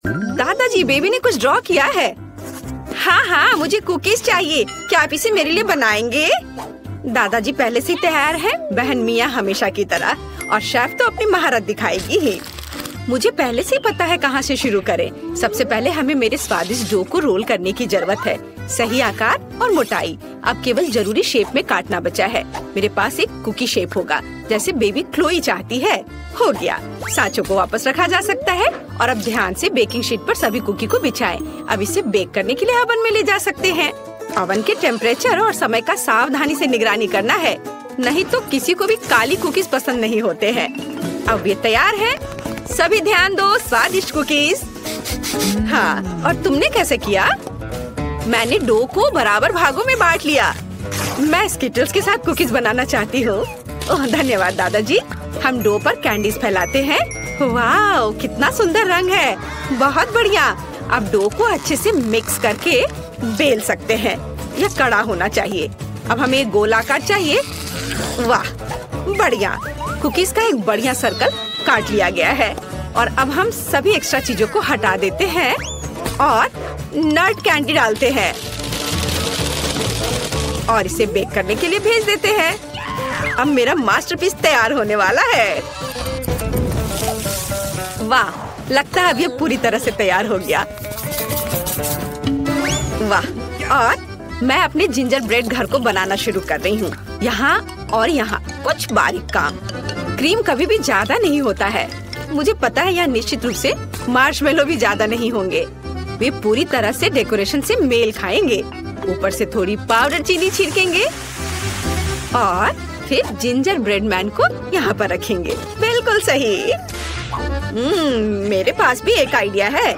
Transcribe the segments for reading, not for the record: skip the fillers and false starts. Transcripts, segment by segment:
दादाजी, बेबी ने कुछ ड्रॉ किया है। हाँ हाँ, मुझे कुकीज चाहिए। क्या आप इसे मेरे लिए बनाएंगे? दादाजी पहले से तैयार है, बहन मियाँ हमेशा की तरह, और शेफ तो अपनी महारत दिखाएगी ही। मुझे पहले से ही पता है कहाँ से शुरू करें। सबसे पहले हमें मेरे स्वादिष्ट डो को रोल करने की जरूरत है। सही आकार और मोटाई। अब केवल जरूरी शेप में काटना बचा है। मेरे पास एक कुकी शेप होगा, जैसे बेबी क्लोई चाहती है। हो गया। सांचों को वापस रखा जा सकता है और अब ध्यान से बेकिंग शीट पर सभी कुकी को बिछाएं। अब इसे बेक करने के लिए ओवन में ले जा सकते हैं। ओवन के टेम्परेचर और समय का सावधानी से निगरानी करना है, नहीं तो किसी को भी काली कुकीज पसंद नहीं होते हैं। अब ये तैयार है। सभी ध्यान दो, स्वादिष्ट कुकीज। हाँ, और तुमने कैसे किया? मैंने डो को बराबर भागों में बांट लिया। मैं स्किटल्स के साथ कुकीज बनाना चाहती हूँ। ओह, धन्यवाद दादाजी। हम डो पर कैंडीज फैलाते हैं। वाह, कितना सुंदर रंग है। बहुत बढ़िया। अब डो को अच्छे से मिक्स करके बेल सकते हैं। यह कड़ा होना चाहिए। अब हमें एक गोलाकार चाहिए। वाह, बढ़िया। कुकीज का एक बढ़िया सर्कल काट लिया गया है और अब हम सभी एक्स्ट्रा चीजों को हटा देते हैं और नट कैंडी डालते हैं और इसे बेक करने के लिए भेज देते हैं। अब मेरा मास्टरपीस तैयार होने वाला है। वाह, लगता है अब ये पूरी तरह से तैयार हो गया। वाह, और मैं अपने जिंजर ब्रेड घर को बनाना शुरू कर रही हूँ। यहाँ और यहाँ कुछ बारीक काम। क्रीम कभी भी ज्यादा नहीं होता है। मुझे पता है, यह निश्चित रूप से मार्शमेलो भी ज्यादा नहीं होंगे। वे पूरी तरह से डेकोरेशन से मेल खाएंगे। ऊपर से थोड़ी पाउडर चीनी छिड़केंगे और फिर जिंजर ब्रेड मैन को यहाँ पर रखेंगे। बिल्कुल सही। मेरे पास भी एक आइडिया है।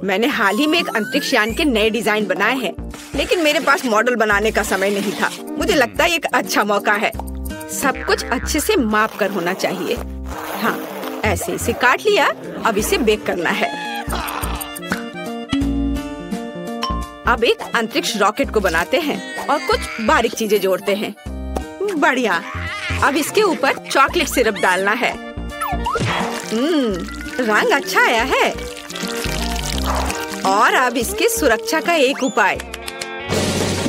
मैंने हाल ही में एक अंतरिक्ष यान के नए डिजाइन बनाए हैं, लेकिन मेरे पास मॉडल बनाने का समय नहीं था। मुझे लगता है एक अच्छा मौका है। सब कुछ अच्छे से माप कर होना चाहिए। हाँ, ऐसे इसे काट लिया। अब इसे बेक करना है। अब एक अंतरिक्ष रॉकेट को बनाते हैं और कुछ बारीक चीजें जोड़ते हैं। बढ़िया। अब इसके ऊपर चॉकलेट सिरप डालना है। रंग अच्छा आया है। और अब इसके सुरक्षा का एक उपाय।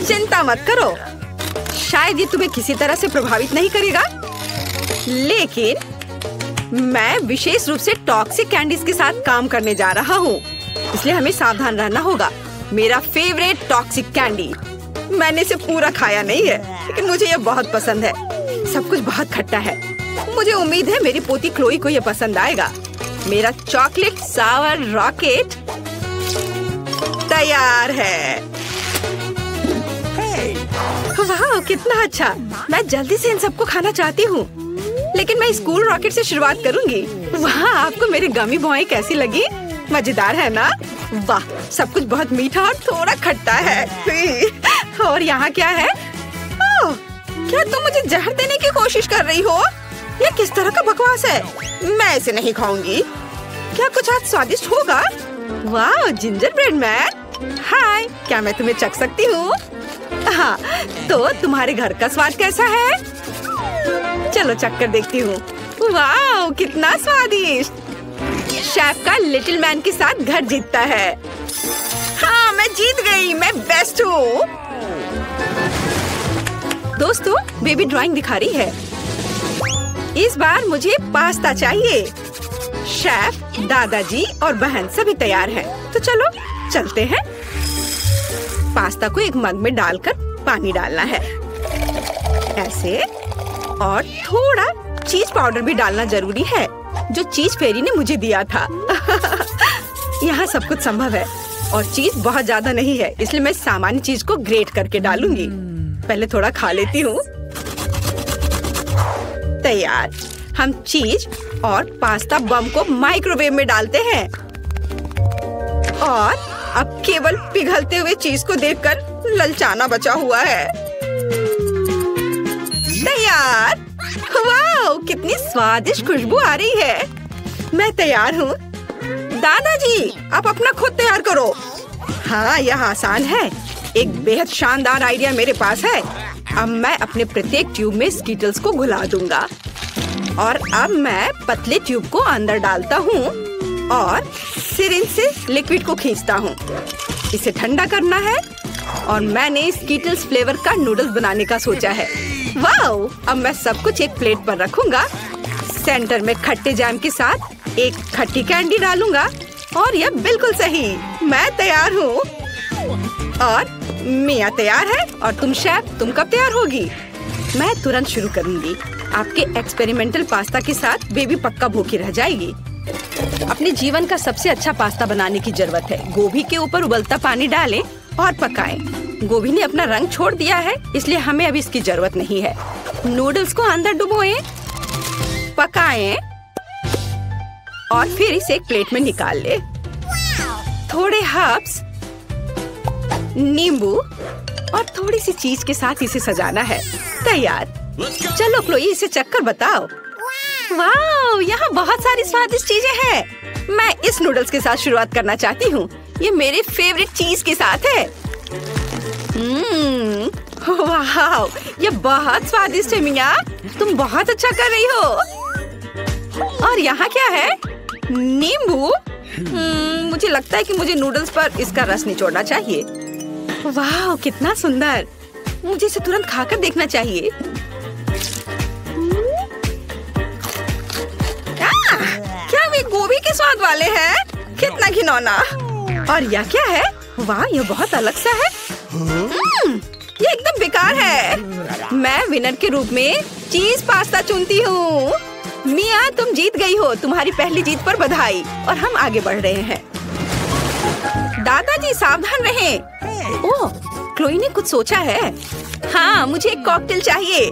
चिंता मत करो, शायद ये तुम्हें किसी तरह से प्रभावित नहीं करेगा, लेकिन मैं विशेष रूप से टॉक्सिक कैंडीज के साथ काम करने जा रहा हूँ, इसलिए हमें सावधान रहना होगा। मेरा फेवरेट टॉक्सिक कैंडी। मैंने इसे पूरा खाया नहीं है, लेकिन मुझे ये बहुत पसंद है। सब कुछ बहुत खट्टा है। मुझे उम्मीद है मेरी पोती क्लोई को ये पसंद आएगा। मेरा चॉकलेट सावर रॉकेट तैयार है। वाह, कितना अच्छा। मैं जल्दी से इन सबको खाना चाहती हूँ, लेकिन मैं स्कूल रॉकेट से शुरुआत करूँगी। वाह, आपको मेरी गमी बॉय कैसी लगी? मजेदार है ना? वाह, सब कुछ बहुत मीठा और थोड़ा खट्टा है। और यहाँ क्या है? ओह, क्या तुम मुझे जहर देने की कोशिश कर रही हो? ये किस तरह का बकवास है? मैं इसे नहीं खाऊंगी। क्या कुछ आज स्वादिष्ट होगा? वाह, जिंजर ब्रेड मैन। हाय, क्या मैं तुम्हें चख सकती हूँ? हाँ, तो तुम्हारे घर का स्वाद कैसा है? चलो चख कर देखती हूँ। वाह, कितना स्वादिष्ट। शेफ का लिटिल मैन के साथ घर जीतता है। हाँ, मैं जीत गई। मैं बेस्ट हूँ। दोस्तों, बेबी ड्राइंग दिखा रही है। इस बार मुझे पास्ता चाहिए। शेफ, दादाजी और बहन सभी तैयार हैं, तो चलो चलते हैं। पास्ता को एक मग में डालकर पानी डालना है, ऐसे। और थोड़ा चीज पाउडर भी डालना जरूरी है, जो चीज फेरी ने मुझे दिया था। यहाँ सब कुछ संभव है और चीज बहुत ज्यादा नहीं है, इसलिए मैं सामान्य चीज को ग्रेट करके डालूंगी। पहले थोड़ा खा लेती हूँ। तैयार। हम चीज और पास्ता बम को माइक्रोवेव में डालते हैं और अब केवल पिघलते हुए चीज को देखकर ललचाना बचा हुआ है। तैयार। वाह, कितनी स्वादिष्ट खुशबू आ रही है। मैं तैयार हूँ। दादाजी, आप अपना खुद तैयार करो। हाँ, यह आसान है। एक बेहद शानदार आइडिया मेरे पास है। अब मैं अपने प्रत्येक ट्यूब में स्कीटल्स को घुला दूंगा और अब मैं पतले ट्यूब को अंदर डालता हूँ और सिरिंज से लिक्विड को खींचता हूँ। इसे ठंडा करना है और मैंने स्कीटल्स फ्लेवर का नूडल्स बनाने का सोचा है। वाओ! अब मैं सब कुछ एक प्लेट पर रखूंगा। सेंटर में खट्टे जैम के साथ एक खट्टी कैंडी डालूंगा और यह बिल्कुल सही। मैं तैयार हूँ और मिया तैयार है। और तुम शेफ, तुम कब तैयार होगी? मैं तुरंत शुरू करूंगी। आपके एक्सपेरिमेंटल पास्ता के साथ बेबी पक्का भूखी रह जाएगी। अपने जीवन का सबसे अच्छा पास्ता बनाने की जरूरत है। गोभी के ऊपर उबलता पानी डालें और पकाएं। गोभी ने अपना रंग छोड़ दिया है, इसलिए हमें अभी इसकी जरूरत नहीं है। नूडल्स को अंदर डुबोएं, पकाएं और फिर इसे एक प्लेट में निकाल ले। थोड़े हर्ब्स, नींबू और थोड़ी सी चीज के साथ इसे सजाना है। तैयार। चलो क्लोई, इसे चखकर बताओ। वाह, यहाँ बहुत सारी स्वादिष्ट चीजें हैं। मैं इस नूडल्स के साथ शुरुआत करना चाहती हूँ। ये मेरे फेवरेट चीज के साथ है। वाह, ये बहुत स्वादिष्ट है मिया। तुम बहुत अच्छा कर रही हो। और यहाँ क्या है? नींबू। मुझे लगता है कि मुझे नूडल्स पर इसका रस निचोड़ना चाहिए। वाह, कितना सुंदर। मुझे इसे तुरंत खाकर देखना चाहिए। क्या वे गोभी के स्वाद वाले हैं? कितना घिनौना। और यह क्या है? वाह, यह बहुत अलग सा है। ये एकदम बेकार है। मैं विनर के रूप में चीज पास्ता चुनती हूँ। मिया, तुम जीत गई हो। तुम्हारी पहली जीत पर बधाई। और हम आगे बढ़ रहे हैं। दादाजी सावधान रहें। ओह, क्लोई ने कुछ सोचा है। हाँ, मुझे एक कॉकटेल चाहिए।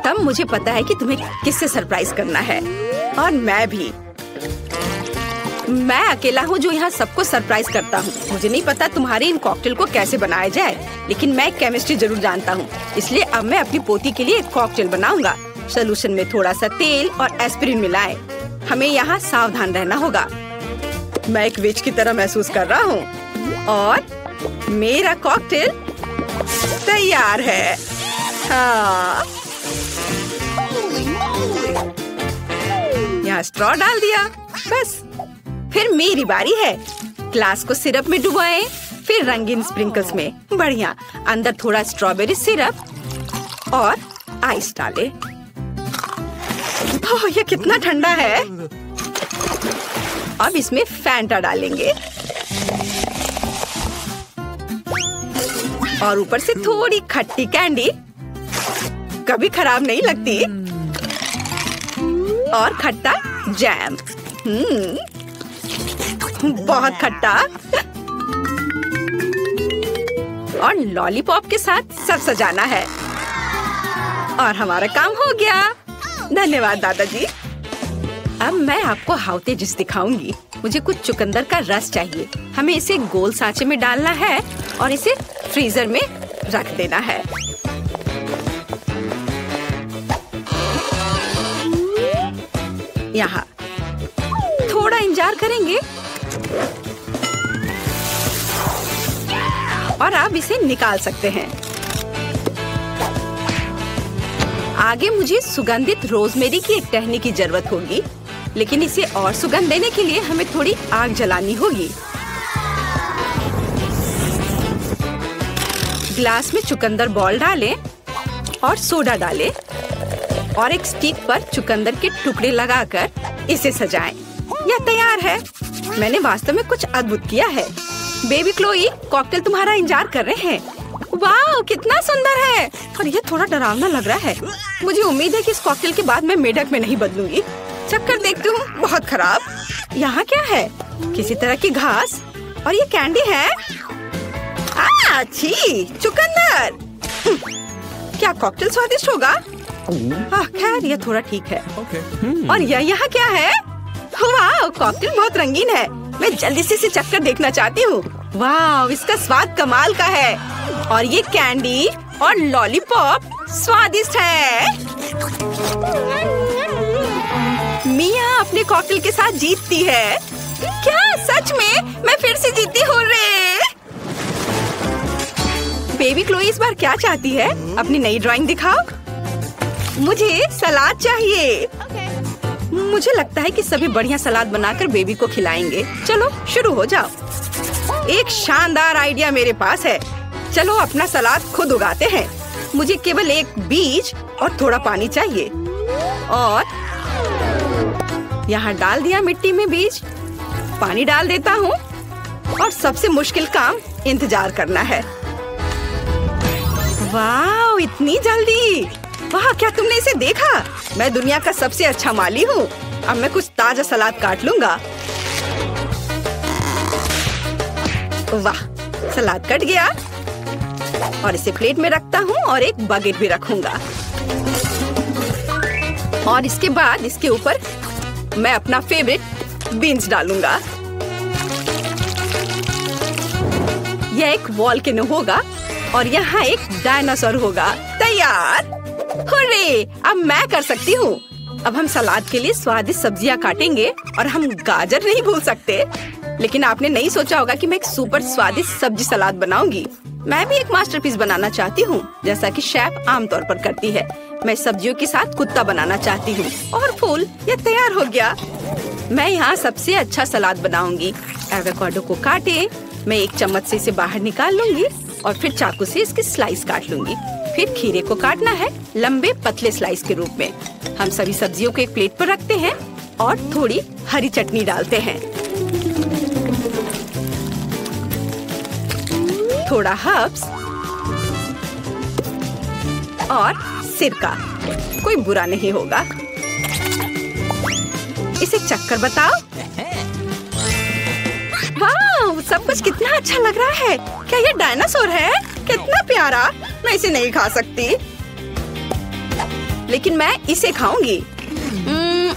तब मुझे पता है कि तुम्हें किससे सरप्राइज करना है। और मैं भी। मैं अकेला हूँ जो यहाँ सबको सरप्राइज करता हूँ। मुझे नहीं पता तुम्हारे इन कॉकटेल को कैसे बनाया जाए, लेकिन मैं केमिस्ट्री जरूर जानता हूँ। इसलिए अब मैं अपनी पोती के लिए एक कॉकटेल बनाऊंगा। सोल्यूशन में थोड़ा सा तेल और एस्पिरिन मिलाएं। हमें यहाँ सावधान रहना होगा। मैं एक विच की तरह महसूस कर रहा हूँ और मेरा कॉकटेल तैयार है। हाँ, यहाँ स्ट्रॉ डाल दिया। बस, फिर मेरी बारी है। ग्लास को सिरप में डुबाएं, फिर रंगीन स्प्रिंकल्स में। बढ़िया। अंदर थोड़ा स्ट्रॉबेरी सिरप और आइस डालें। ओह, ये कितना ठंडा है। अब इसमें फैंटा डालेंगे और ऊपर से थोड़ी खट्टी कैंडी। कभी खराब नहीं लगती। और खट्टा जैम। बहुत खट्टा। और लॉलीपॉप के साथ सब सजाना है। और हमारा काम हो गया। धन्यवाद दादाजी। अब मैं आपको हाउ तेजिस दिखाऊंगी। मुझे कुछ चुकंदर का रस चाहिए। हमें इसे गोल सांचे में डालना है और इसे फ्रीजर में रख देना है। यहाँ थोड़ा इंतजार करेंगे और आप इसे निकाल सकते हैं। आगे मुझे सुगंधित रोजमेरी की एक टहनी की जरूरत होगी, लेकिन इसे और सुगंध देने के लिए हमें थोड़ी आग जलानी होगी। ग्लास में चुकंदर बॉल डालें और सोडा डालें और एक स्टिक पर चुकंदर के टुकड़े लगाकर इसे सजाएं। यह तैयार है। मैंने वास्तव में कुछ अद्भुत किया है। बेबी क्लोई, कॉकटेल तुम्हारा इंतजार कर रहे हैं। वाह, कितना सुंदर है। और यह थोड़ा डरावना लग रहा है। मुझे उम्मीद है कि इस कॉकटेल के बाद मैं मेढक में नहीं बदलूंगी। चक्कर देखती हूँ। बहुत खराब। यहाँ क्या है? किसी तरह की घास और ये कैंडी है। अच्छी चुकंदर। क्या कॉकटेल स्वादिष्ट होगा? खैर, यह थोड़ा ठीक है। और यह यहाँ क्या है? वाह, कॉकटेल बहुत रंगीन है। मैं जल्दी से इसे चखकर देखना चाहती हूँ। वाह, इसका स्वाद कमाल का है। और ये कैंडी और लॉलीपॉप स्वादिष्ट है। मिया अपने कॉकटेल के साथ जीतती है। क्या सच में? मैं फिर से जीती हूँ रे। बेबी क्लोई इस बार क्या चाहती है? अपनी नई ड्राइंग दिखाओ। मुझे सलाद चाहिए। मुझे लगता है कि सभी बढ़िया सलाद बनाकर बेबी को खिलाएंगे। चलो शुरू हो जाओ। एक शानदार आइडिया मेरे पास है। चलो अपना सलाद खुद उगाते हैं। मुझे केवल एक बीज और थोड़ा पानी चाहिए। और यहाँ डाल दिया मिट्टी में बीज, पानी डाल देता हूँ और सबसे मुश्किल काम इंतजार करना है। वाह, इतनी जल्दी! वाह, क्या तुमने इसे देखा? मैं दुनिया का सबसे अच्छा माली हूँ। अब मैं कुछ ताजा सलाद काट लूंगा। वाह, सलाद कट गया और इसे प्लेट में रखता हूँ और एक बकेट भी रखूंगा। और इसके बाद इसके ऊपर मैं अपना फेवरेट बीन्स डालूंगा। यह एक वॉल्केनो होगा और यहाँ एक डायनासोर होगा। तैयार! हुर्रे! अब मैं कर सकती हूँ। अब हम सलाद के लिए स्वादिष्ट सब्जियाँ काटेंगे और हम गाजर नहीं भूल सकते। लेकिन आपने नहीं सोचा होगा कि मैं एक सुपर स्वादिष्ट सब्जी सलाद बनाऊंगी। मैं भी एक मास्टरपीस बनाना चाहती हूँ, जैसा कि शेफ आमतौर पर करती है। मैं सब्जियों के साथ कुत्ता बनाना चाहती हूँ और फूल। ये तैयार हो गया। मैं यहाँ सबसे अच्छा सलाद बनाऊंगी। एवोकाडो को काटे, मैं एक चम्मच से इसे बाहर निकाल लूंगी और फिर चाकू से इसके स्लाइस काट लूंगी। फिर खीरे को काटना है लंबे पतले स्लाइस के रूप में। हम सभी सब्जियों को एक प्लेट पर रखते हैं और थोड़ी हरी चटनी डालते हैं, थोड़ा हर्ब्स और सिरका। कोई बुरा नहीं होगा। इसे चक्कर बताओ। वाह, सब कुछ कितना अच्छा लग रहा है। क्या ये डायनासोर है? कितना प्यारा। मैं इसे नहीं खा सकती, लेकिन मैं इसे खाऊंगी।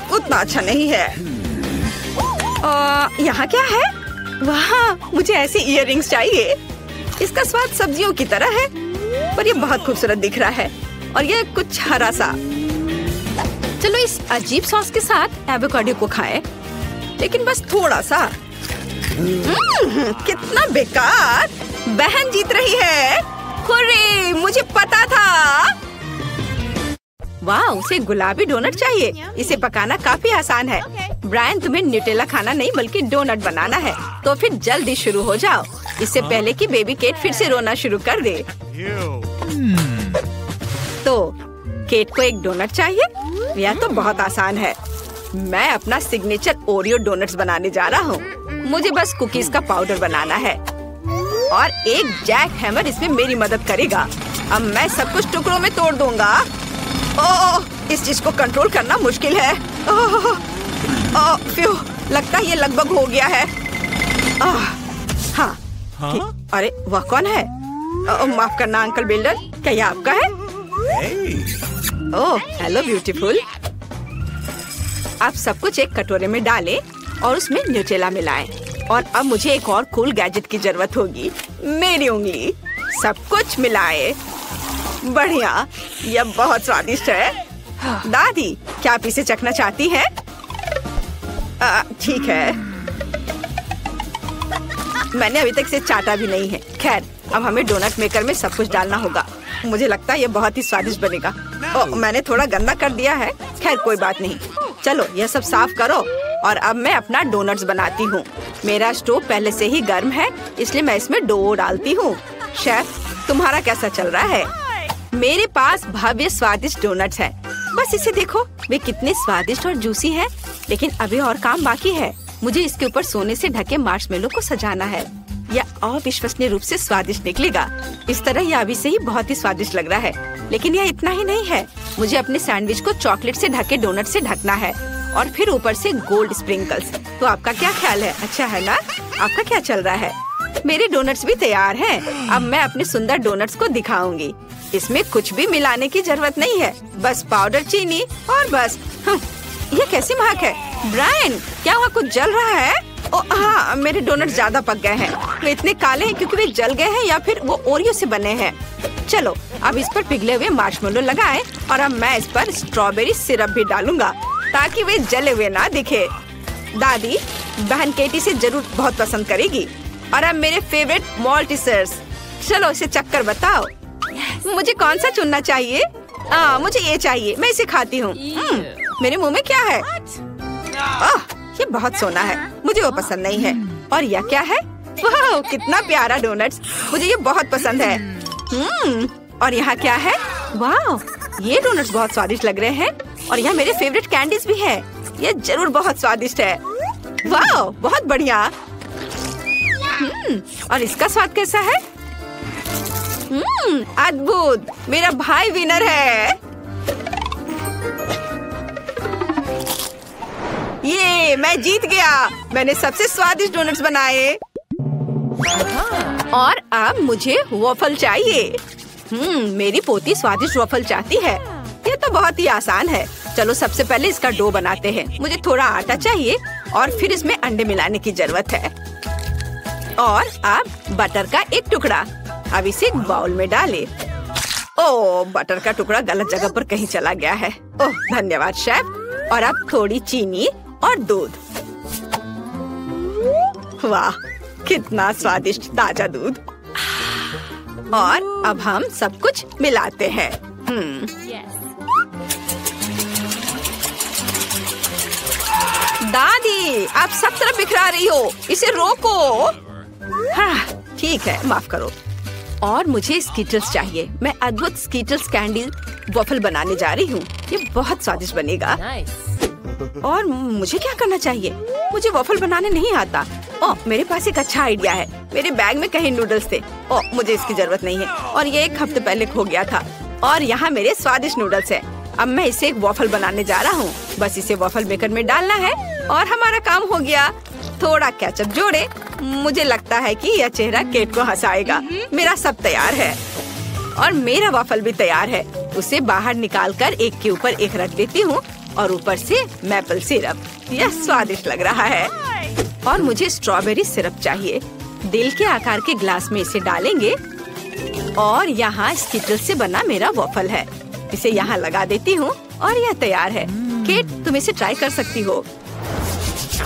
उतना अच्छा नहीं है। यहाँ क्या है? वाह, मुझे ऐसे इयररिंग्स चाहिए। इसका स्वाद सब्जियों की तरह है, पर ये बहुत खूबसूरत दिख रहा है और ये कुछ हरा सा। चलो इस अजीब सॉस के साथ एवोकाडो को खाएं, लेकिन बस थोड़ा सा। कितना बेकार। बहन जीत रही है। हुर्रे, मुझे पता था। वाह, उसे गुलाबी डोनट चाहिए। इसे पकाना काफी आसान है। ब्रायन, तुम्हें न्यूटेला खाना नहीं बल्कि डोनट बनाना है। तो फिर जल्दी शुरू हो जाओ, इससे पहले कि बेबी केट फिर से रोना शुरू कर दे। तो केट को एक डोनट चाहिए। यह तो बहुत आसान है। मैं अपना सिग्नेचर ओरियो डोनट्स बनाने जा रहा हूँ। मुझे बस कुकीज का पाउडर बनाना है और एक जैक हैमर इसमें मेरी मदद करेगा। अब मैं सब कुछ टुकड़ों में तोड़ दूंगा। ओह, इस चीज को कंट्रोल करना मुश्किल है। फ्यू, लगता है ये लगभग हो गया है। हाँ। अरे वह कौन है? माफ करना अंकल बिल्डर, क्या ये आपका है? ओह, हेलो ब्यूटीफुल। आप सब कुछ एक कटोरे में डालें और उसमें न्यूटेला मिलाएं। और अब मुझे एक और कूल गैजेट की जरूरत होगी। मेरी उंगली। सब कुछ मिलाएं। बढ़िया, यह बहुत स्वादिष्ट है। दादी, क्या आप इसे चखना चाहती हैं? ठीक है। मैंने अभी तक इसे चाटा भी नहीं है। खैर, अब हमें डोनट मेकर में सब कुछ डालना होगा। मुझे लगता है ये बहुत ही स्वादिष्ट बनेगा। मैंने थोड़ा गंदा कर दिया है। खैर कोई बात नहीं। चलो यह सब साफ करो और अब मैं अपना डोनट्स बनाती हूँ। मेरा स्टोव पहले से ही गर्म है, इसलिए मैं इसमें डो डालती हूँ। शेफ, तुम्हारा कैसा चल रहा है? मेरे पास भव्य स्वादिष्ट डोनट्स हैं। बस इसे देखो, वे कितने स्वादिष्ट और जूसी हैं। लेकिन अभी और काम बाकी है। मुझे इसके ऊपर सोने से ढके मार्शमेलो को सजाना है। यह अविश्वसनीय रूप से स्वादिष्ट निकलेगा। इस तरह यह अभी से ही बहुत ही स्वादिष्ट लग रहा है। लेकिन यह इतना ही नहीं है। मुझे अपने सैंडविच को चॉकलेट से ढके डोनट से ढकना है और फिर ऊपर से गोल्ड स्प्रिंकल्स। तो आपका क्या ख्याल है? अच्छा है ना? आपका क्या चल रहा है? मेरे डोनट्स भी तैयार हैं। अब मैं अपने सुंदर डोनट्स को दिखाऊंगी। इसमें कुछ भी मिलाने की जरूरत नहीं है, बस पाउडर, चीनी और बस। ये कैसी महक है? ब्रायन, क्या वहाँ कुछ जल रहा है? हाँ, मेरे डोनट ज्यादा पक गए हैं। वे इतने काले हैं क्योंकि वे जल गए हैं या फिर वो ओरियो से बने हैं। चलो अब इस पर पिघले हुए मार्शमेलो लगाएं और अब मैं इस पर स्ट्रॉबेरी सिरप भी डालूंगा ताकि वे जले हुए ना दिखे। दादी, बहन केटी से जरूर बहुत पसंद करेगी। और अब मेरे फेवरेट मॉल्टिसर्स। चलो इसे चक्कर बताओ। मुझे कौन सा चुनना चाहिए? मुझे ये चाहिए। मैं इसे खाती हूँ। मेरे मुंह में क्या है? ये बहुत सोना है, मुझे वो पसंद नहीं है। और यह क्या है? वाह, कितना प्यारा डोनट्स, मुझे ये बहुत पसंद है। और यहाँ क्या है? वाह, ये डोनट्स बहुत स्वादिष्ट लग रहे हैं। और यहाँ मेरे फेवरेट कैंडीज भी है। ये जरूर बहुत स्वादिष्ट है। वाह, बहुत बढ़िया। और इसका स्वाद कैसा है? अद्भुत, मेरा भाई विनर है। ये मैं जीत गया। मैंने सबसे स्वादिष्ट डोनट्स बनाए। और अब मुझे वॉफल चाहिए। मेरी पोती स्वादिष्ट वॉफल चाहती है। ये तो बहुत ही आसान है। चलो सबसे पहले इसका डो बनाते हैं। मुझे थोड़ा आटा चाहिए और फिर इसमें अंडे मिलाने की जरूरत है। और अब बटर का एक टुकड़ा। अब इसे एक बाउल में डालें। ओह, बटर का टुकड़ा गलत जगह पर कहीं चला गया है। ओह, धन्यवाद शेफ। और अब थोड़ी चीनी और दूध। वाह, कितना स्वादिष्ट ताजा दूध। और अब हम सब कुछ मिलाते हैं। दादी, आप सब तरफ बिखरा रही हो, इसे रोको। हाँ, ठीक है, माफ करो। और मुझे स्कीटल्स चाहिए। मैं अद्भुत स्कीटल्स कैंडी वॉफल बनाने जा रही हूँ। ये बहुत स्वादिष्ट बनेगा। और मुझे क्या करना चाहिए? मुझे वॉफल बनाने नहीं आता। ओह, मेरे पास एक अच्छा आइडिया है। मेरे बैग में कहीं नूडल्स थे। ओह, मुझे इसकी जरूरत नहीं है। और ये एक हफ्ते पहले खो गया था। और यहाँ मेरे स्वादिष्ट नूडल्स है। अब मैं इसे एक वॉफल बनाने जा रहा हूँ। बस इसे वॉफल मेकर में डालना है और हमारा काम हो गया। थोड़ा केचप जोड़े। मुझे लगता है कि यह चेहरा केट को हंसाएगा। मेरा सब तैयार है और मेरा वॉफल भी तैयार है। उसे बाहर निकालकर एक के ऊपर एक रख देती हूँ और ऊपर से मैपल सिरप। यह स्वादिष्ट लग रहा है। और मुझे स्ट्रॉबेरी सिरप चाहिए। दिल के आकार के ग्लास में इसे डालेंगे और यहाँ स्कीटल्स से बना मेरा वॉफल है। इसे यहाँ लगा देती हूँ और यह तैयार है। केट, तुम इसे ट्राई कर सकती हो।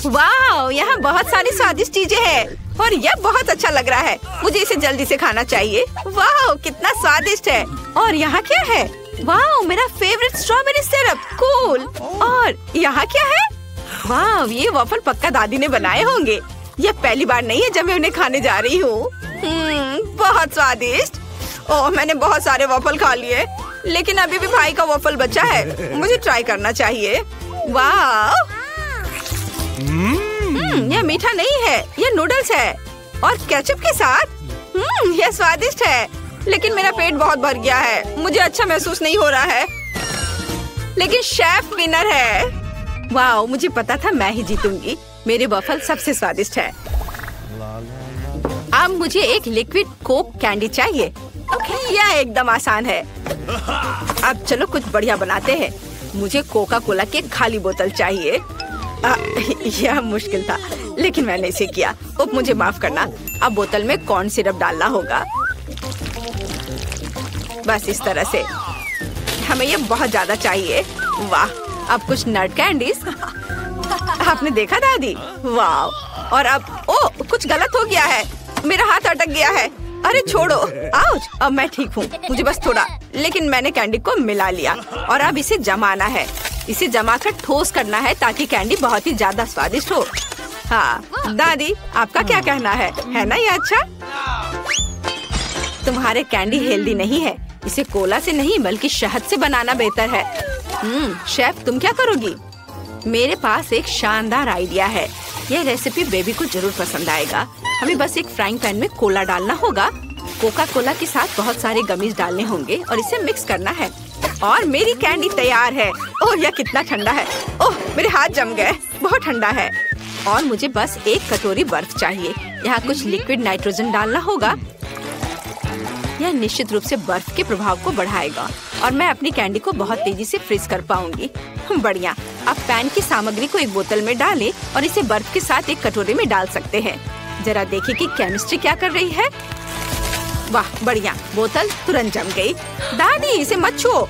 वाह, यहाँ बहुत सारी स्वादिष्ट चीजें हैं और यह बहुत अच्छा लग रहा है। मुझे इसे जल्दी से खाना चाहिए। वाह, कितना स्वादिष्ट है। और यहाँ क्या है? वाह, मेरा फेवरेट स्ट्रॉबेरी सिरप। कूल। और यहाँ क्या है? वाह, ये वॉफल पक्का दादी ने बनाए होंगे। यह पहली बार नहीं है जब मैं उन्हें खाने जा रही हूँ। बहुत स्वादिष्ट। ओह, मैंने बहुत सारे वॉफल खा लिए, लेकिन अभी भी भाई का वॉफल बचा है। मुझे ट्राई करना चाहिए। वाह, यह मीठा नहीं है, यह नूडल्स है और केचप के साथ। यह स्वादिष्ट है, लेकिन मेरा पेट बहुत भर गया है। मुझे अच्छा महसूस नहीं हो रहा है। लेकिन शेफ विनर है। वाह, मुझे पता था मैं ही जीतूंगी। मेरे वॉफल सबसे स्वादिष्ट है। अब मुझे एक लिक्विड कोक कैंडी चाहिए। यह एकदम आसान है। अब चलो कुछ बढ़िया बनाते हैं। मुझे कोका कोला की खाली बोतल चाहिए। यह मुश्किल था, लेकिन मैंने इसे किया। अब मुझे माफ करना। अब बोतल में कॉर्न सिरप डालना होगा। बस इस तरह से। हमें यह बहुत ज्यादा चाहिए। वाह, अब कुछ नट कैंडीज। आपने देखा दादी? वाह। और अब ओ, कुछ गलत हो गया है। मेरा हाथ अटक गया है। अरे छोड़ो। आउच। अब मैं ठीक हूँ। मुझे बस थोड़ा, लेकिन मैंने कैंडी को मिला लिया और अब इसे जमाना है। इसे जमाकर ठोस करना है ताकि कैंडी बहुत ही ज्यादा स्वादिष्ट हो। हाँ दादी, आपका क्या कहना है ना ये अच्छा? तुम्हारे कैंडी हेल्दी नहीं है। इसे कोला से नहीं बल्कि शहद से बनाना बेहतर है। शेफ, तुम क्या करोगी? मेरे पास एक शानदार आइडिया है। यह रेसिपी बेबी को जरूर पसंद आएगा। हमें बस एक फ्राइंग पैन में कोला डालना होगा। कोका कोला के साथ बहुत सारे गमीज डालने होंगे और इसे मिक्स करना है। और मेरी कैंडी तैयार है। ओह, यह कितना ठंडा है। ओह, मेरे हाथ जम गए। बहुत ठंडा है। और मुझे बस एक कटोरी बर्फ चाहिए। यहाँ कुछ लिक्विड नाइट्रोजन डालना होगा। यह निश्चित रूप से बर्फ के प्रभाव को बढ़ाएगा और मैं अपनी कैंडी को बहुत तेजी से फ्रीज कर पाऊंगी। बढ़िया। अब पैन की सामग्री को एक बोतल में डालें और इसे बर्फ के साथ एक कटोरी में डाल सकते हैं। जरा देखिए कि केमिस्ट्री क्या कर रही है। वाह, बढ़िया। बोतल तुरंत जम गई। दादी, इसे मत छुओ।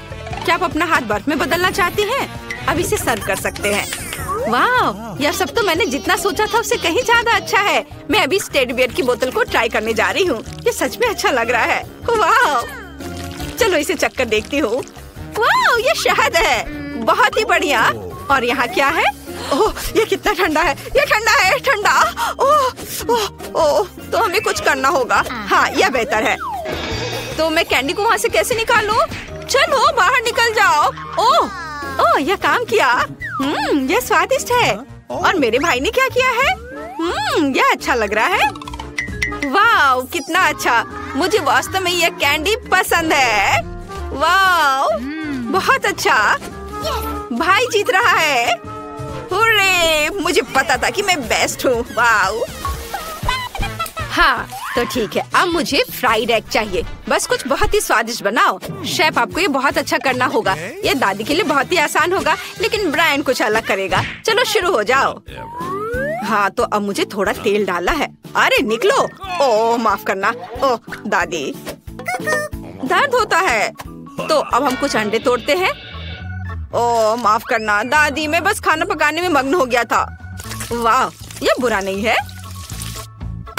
क्या आप अपना हाथ बर्फ में बदलना चाहती हैं? अब इसे सर्व कर सकते हैं। वाह, यह सब तो मैंने जितना सोचा था उससे कहीं ज्यादा अच्छा है। मैं अभी टेडी बियर की बोतल को ट्राई करने जा रही हूँ। ये सच में अच्छा लग रहा है। वाह, चलो इसे चक्कर देखती हूँ। वाह, ये शहद है। बहुत ही बढ़िया। और यहाँ क्या है? ओह, ये कितना ठंडा है, ये ठंडा है, ठंडा। ओह ओह ओह, तो हमें कुछ करना होगा। हाँ, यह बेहतर है। तो मैं कैंडी को वहाँ से कैसे निकालूं? चलो बाहर निकल जाओ। ओह ओह, यह काम किया। यह स्वादिष्ट है। और मेरे भाई ने क्या किया है? यह अच्छा लग रहा है। वाह, कितना अच्छा। मुझे वास्तव में यह कैंडी पसंद है। वाह, बहुत अच्छा। भाई जीत रहा है। हुर्रे, मुझे पता था कि मैं बेस्ट हूँ। वाह। हाँ, तो ठीक है। अब मुझे फ्राइड एग चाहिए। बस कुछ बहुत ही स्वादिष्ट बनाओ। शेफ, आपको ये बहुत अच्छा करना होगा। ये दादी के लिए बहुत ही आसान होगा, लेकिन ब्रायन कुछ अलग करेगा। चलो शुरू हो जाओ। हाँ, तो अब मुझे थोड़ा तेल डालना है। अरे निकलो। ओह, माफ करना। ओह दादी, दर्द होता है। तो अब हम कुछ अंडे तोड़ते हैं। ओह माफ करना दादी, मैं बस खाना पकाने में मग्न हो गया था। वाह, ये बुरा नहीं है।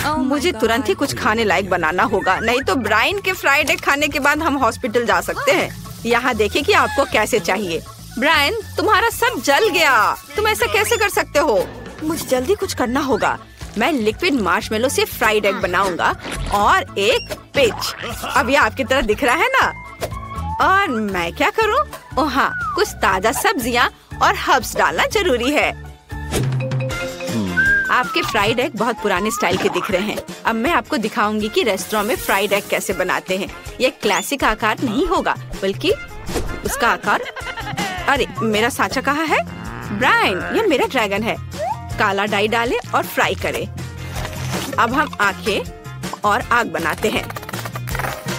मुझे तुरंत ही कुछ खाने लायक बनाना होगा, नहीं तो ब्रायन के फ्राइड एग खाने के बाद हम हॉस्पिटल जा सकते हैं। यहाँ देखिए कि आपको कैसे चाहिए। ब्रायन, तुम्हारा सब जल गया। तुम ऐसा कैसे कर सकते हो? मुझे जल्दी कुछ करना होगा। मैं लिक्विड मार्शमेलो से फ्राइड एग बनाऊंगा और एक पिच। अब ये आपकी तरह दिख रहा है ना? और मैं क्या करूं? ओह हाँ, कुछ ताजा सब्जियां और हर्ब्स डालना जरूरी है। आपके फ्राइड एग बहुत पुराने स्टाइल के दिख रहे हैं। अब मैं आपको दिखाऊंगी कि रेस्टोरेंट में फ्राइड एग कैसे बनाते हैं। ये क्लासिक आकार नहीं होगा, बल्कि उसका आकार। अरे मेरा सांचा कहाँ है? ब्रायन, ये मेरा ड्रैगन है। काला डाई डालें और फ्राई करें। अब हम आंखें और आग बनाते हैं।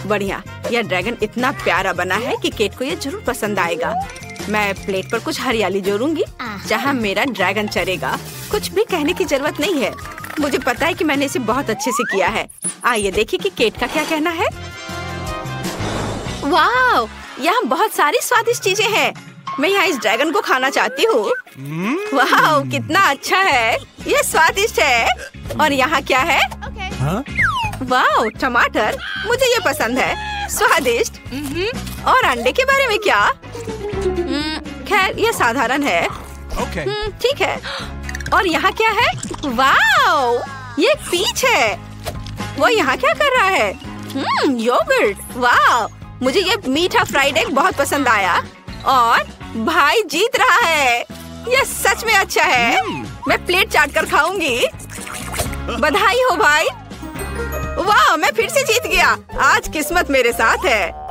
बढ़िया, यह ड्रैगन इतना प्यारा बना है कि केट को ये जरूर पसंद आएगा। मैं प्लेट पर कुछ हरियाली जोड़ूंगी जहाँ मेरा ड्रैगन चरेगा। कुछ भी कहने की जरूरत नहीं है। मुझे पता है कि मैंने इसे बहुत अच्छे से किया है। आइए देखिए कि केट का क्या कहना है। वाह, यहाँ बहुत सारी स्वादिष्ट चीजें हैं। मैं यहाँ इस ड्रैगन को खाना चाहती हूँ। वाह, कितना अच्छा है। ये स्वादिष्ट है। और यहाँ क्या है? वाह, टमाटर। मुझे ये पसंद है, स्वादिष्ट। और अंडे के बारे में क्या? खैर, ये साधारण है। ठीक है। और यहाँ क्या है? वाह, ये पीच है। वो यहाँ क्या कर रहा है? योगर्ट। वाह, मुझे ये मीठा फ्राइड एग बहुत पसंद आया। और भाई जीत रहा है। यह सच में अच्छा है। मैं प्लेट चाट कर खाऊंगी। बधाई हो भाई। वाह, मैं फिर से जीत गया। आज किस्मत मेरे साथ है।